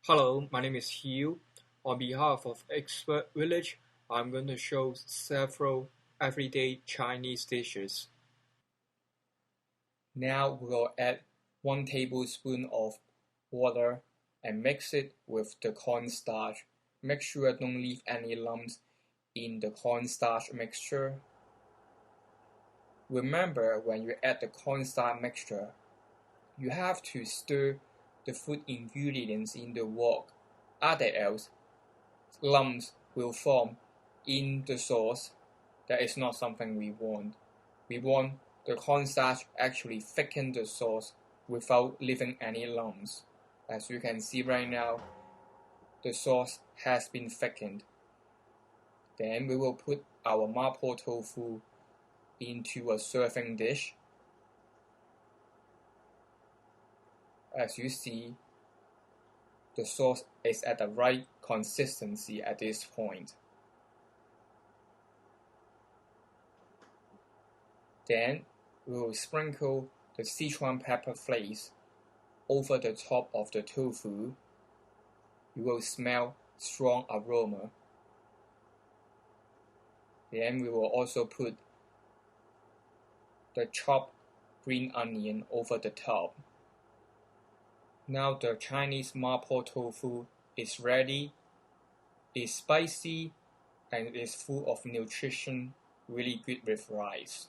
Hello, my name is Hugh. On behalf of Expert Village, I'm going to show several everyday Chinese dishes. Now we'll add 1 tablespoon of water and mix it with the cornstarch. Make sure don't leave any lumps in the cornstarch mixture. Remember, when you add the cornstarch mixture, you have to stir the food ingredients in the wok, otherwise lumps will form in the sauce. That is not something we want. We want the cornstarch actually thicken the sauce without leaving any lumps. As you can see right now, the sauce has been thickened. Then we will put our Ma Po Tofu into a serving dish. As you see, the sauce is at the right consistency at this point. Then we will sprinkle the Sichuan pepper flakes over the top of the tofu. You will smell strong aroma. Then we will also put the chopped green onion over the top. Now the Chinese Ma Po Tofu is ready. It's spicy and it's full of nutrition, really good with rice.